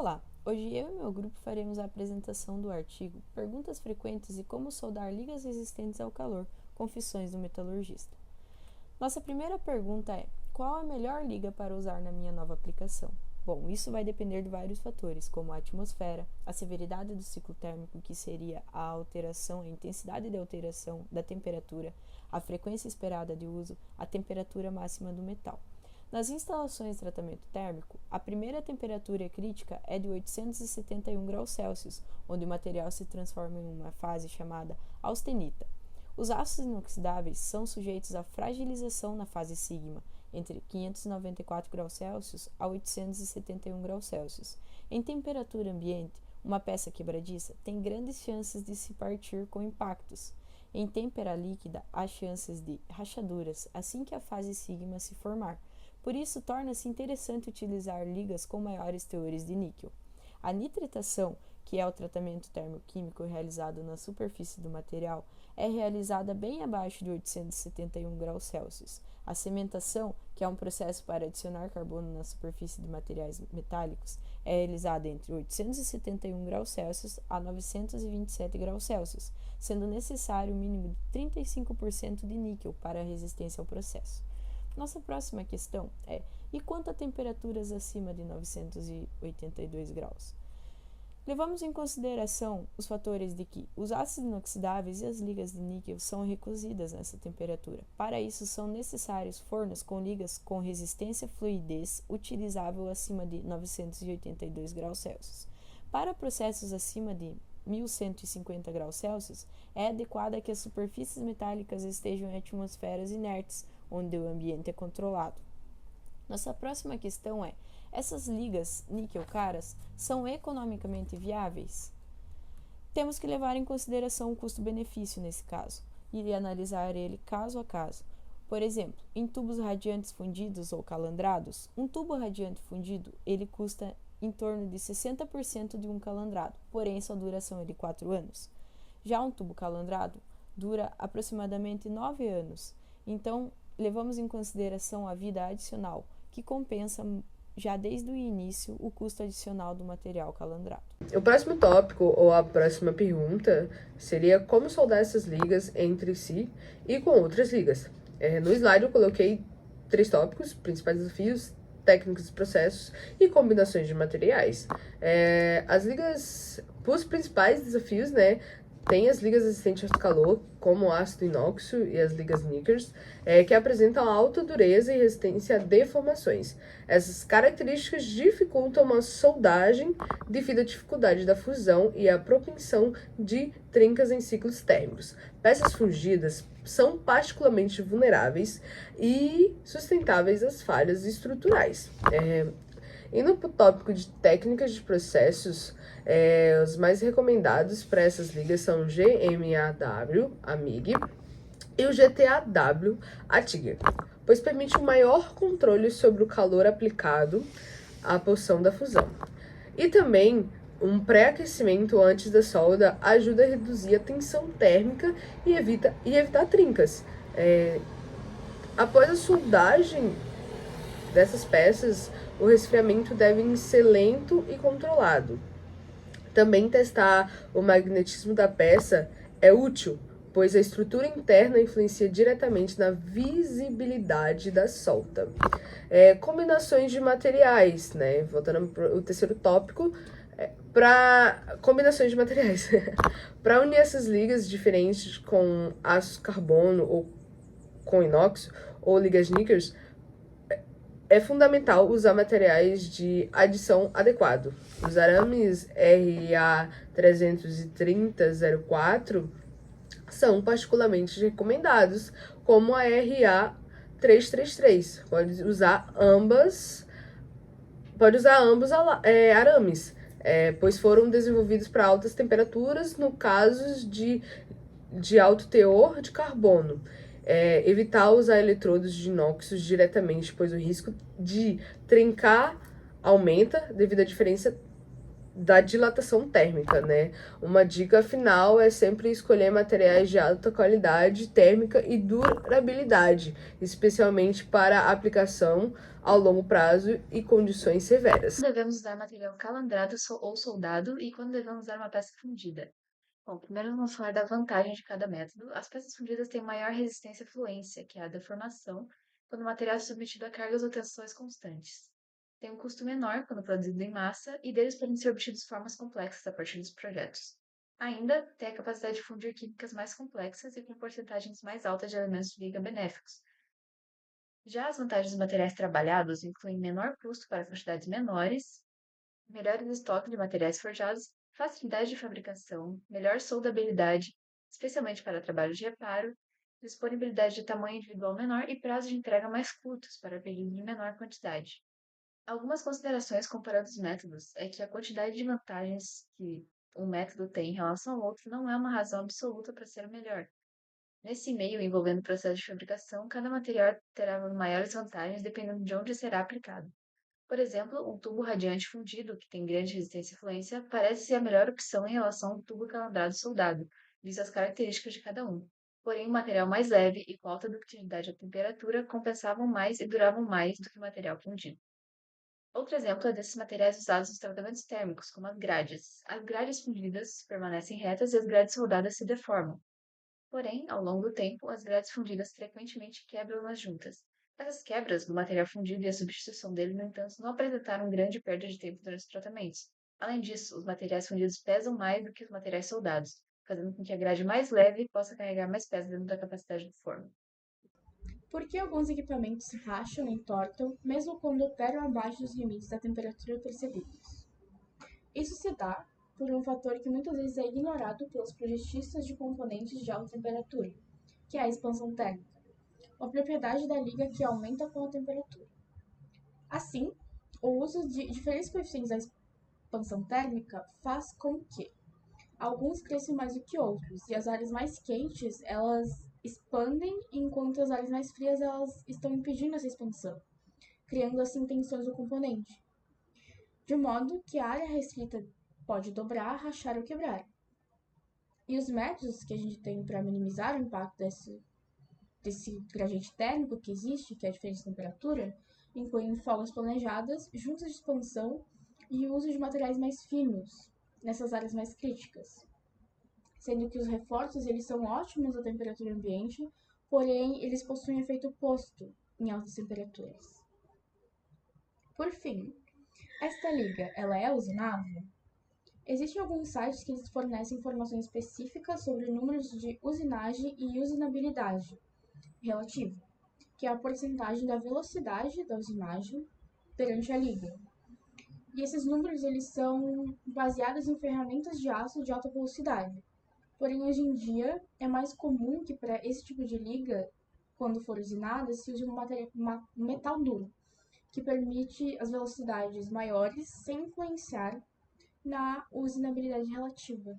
Olá! Hoje eu e meu grupo faremos a apresentação do artigo Perguntas frequentes e como soldar ligas resistentes ao calor, confissões do metalurgista. Nossa primeira pergunta é: qual a melhor liga para usar na minha nova aplicação? Bom, isso vai depender de vários fatores, como a atmosfera, a severidade do ciclo térmico, que seria a alteração, a intensidade de alteração da temperatura, a frequência esperada de uso, a temperatura máxima do metal. Nas instalações de tratamento térmico, a primeira temperatura crítica é de 871 graus Celsius, onde o material se transforma em uma fase chamada austenita. Os aços inoxidáveis são sujeitos à fragilização na fase sigma, entre 594 graus Celsius a 871 graus Celsius. Em temperatura ambiente, uma peça quebradiça tem grandes chances de se partir com impactos. Em têmpera líquida, há chances de rachaduras assim que a fase sigma se formar. Por isso, torna-se interessante utilizar ligas com maiores teores de níquel. A nitritação, que é o tratamento termoquímico realizado na superfície do material, é realizada bem abaixo de 871 graus Celsius. A cementação, que é um processo para adicionar carbono na superfície de materiais metálicos, é realizada entre 871 graus Celsius a 927 graus Celsius, sendo necessário um mínimo de 35% de níquel para a resistência ao processo. Nossa próxima questão é: e quanto a temperaturas acima de 982 graus? Levamos em consideração os fatores de que os ácidos inoxidáveis e as ligas de níquel são recozidas nessa temperatura. Para isso, são necessários fornos com ligas com resistência à fluidez utilizável acima de 982 graus Celsius. Para processos acima de 1150 graus Celsius, é adequado que as superfícies metálicas estejam em atmosferas inertes, onde o ambiente é controlado. Nossa próxima questão é: essas ligas níquel caras são economicamente viáveis? Temos que levar em consideração o custo-benefício nesse caso e analisar ele caso a caso. Por exemplo, em tubos radiantes fundidos ou calandrados, um tubo radiante fundido ele custa em torno de 60% de um calandrado, porém sua duração é de 4 anos. Já um tubo calandrado dura aproximadamente 9 anos, então levamos em consideração a vida adicional, que compensa já desde o início o custo adicional do material calandrado. O próximo tópico, ou a próxima pergunta, seria como soldar essas ligas entre si e com outras ligas. No slide eu coloquei 3 tópicos: principais desafios, técnicas e processos e combinações de materiais. As ligas, os principais desafios, tem as ligas resistentes ao calor, como o ácido inóxio e as ligas Nickers, que apresentam alta dureza e resistência a deformações. Essas características dificultam a soldagem devido à dificuldade da fusão e à propensão de trincas em ciclos térmicos. Peças fundidas são particularmente vulneráveis e sustentáveis às falhas estruturais. Indo para o tópico de técnicas de processos, os mais recomendados para essas ligas são o GMAW, a MIG, e o GTAW, a TIG, pois permite um maior controle sobre o calor aplicado à porção da fusão. E também um pré-aquecimento antes da solda ajuda a reduzir a tensão térmica e evitar trincas. Após a soldagem dessas peças, o resfriamento deve ser lento e controlado. Também testar o magnetismo da peça é útil, pois a estrutura interna influencia diretamente na visibilidade da solda. Combinações de materiais, voltando para o terceiro tópico, para combinações de materiais. Para unir essas ligas diferentes com aço carbono ou com inox ou ligas Nickers, é fundamental usar materiais de adição adequado. Os arames RA330-04 são particularmente recomendados, como a RA333. Pode usar ambos arames, pois foram desenvolvidos para altas temperaturas no caso de alto teor de carbono. Evitar usar eletrodos de inox diretamente, pois o risco de trincar aumenta devido à diferença da dilatação térmica, né? Uma dica final é sempre escolher materiais de alta qualidade térmica e durabilidade, especialmente para aplicação ao longo prazo e condições severas. Devemos usar material calandrado ou soldado e quando devemos usar uma peça fundida. Bom, primeiro vamos falar da vantagem de cada método. As peças fundidas têm maior resistência à fluência, que é a deformação, quando o material é submetido a cargas ou tensões constantes. Tem um custo menor quando produzido em massa e deles podem ser obtidos formas complexas a partir dos projetos. Ainda tem a capacidade de fundir químicas mais complexas e com porcentagens mais altas de elementos de liga benéficos. Já as vantagens dos materiais trabalhados incluem menor custo para quantidades menores, melhores estoques de materiais forjados, facilidade de fabricação, melhor soldabilidade, especialmente para trabalhos de reparo, disponibilidade de tamanho individual menor e prazo de entrega mais curtos para períodos de menor quantidade. Algumas considerações comparando os métodos é que a quantidade de vantagens que um método tem em relação ao outro não é uma razão absoluta para ser o melhor. Nesse meio envolvendo o processo de fabricação, cada material terá maiores vantagens dependendo de onde será aplicado. Por exemplo, um tubo radiante fundido, que tem grande resistência à fluência, parece ser a melhor opção em relação ao tubo calandrado soldado, visto as características de cada um. Porém, o material mais leve e com alta ductilidade à temperatura compensavam mais e duravam mais do que o material fundido. Outro exemplo é desses materiais usados nos tratamentos térmicos, como as grades. As grades fundidas permanecem retas e as grades soldadas se deformam. Porém, ao longo do tempo, as grades fundidas frequentemente quebram nas juntas. Essas quebras do material fundido e a substituição dele, no entanto, não apresentaram grande perda de tempo durante os tratamentos. Além disso, os materiais fundidos pesam mais do que os materiais soldados, fazendo com que a grade mais leve possa carregar mais peso dentro da capacidade do forno. Por que alguns equipamentos se racham e entortam, mesmo quando operam abaixo dos limites da temperatura percebidos? Isso se dá por um fator que muitas vezes é ignorado pelos projetistas de componentes de alta temperatura, que é a expansão térmica, uma propriedade da liga que aumenta com a temperatura. Assim, o uso de diferentes coeficientes da expansão térmica faz com que alguns cresçam mais do que outros, e as áreas mais quentes, elas expandem, enquanto as áreas mais frias, elas estão impedindo essa expansão, criando assim tensões no componente, de modo que a área restrita pode dobrar, rachar ou quebrar. E os métodos que a gente tem para minimizar o impacto desse gradiente térmico que existe, que é a diferença de temperatura, incluem folgas planejadas, juntas de expansão e o uso de materiais mais finos nessas áreas mais críticas, sendo que os reforços eles são ótimos à temperatura ambiente, porém eles possuem efeito oposto em altas temperaturas. Por fim, esta liga ela é usinável? Existem alguns sites que eles fornecem informações específicas sobre números de usinagem e usinabilidade relativa, que é a porcentagem da velocidade da usinagem perante a liga. E esses números eles são baseados em ferramentas de aço de alta velocidade. Porém, hoje em dia, é mais comum que para esse tipo de liga, quando for usinada, se use um metal duro, que permite as velocidades maiores sem influenciar na usinabilidade relativa.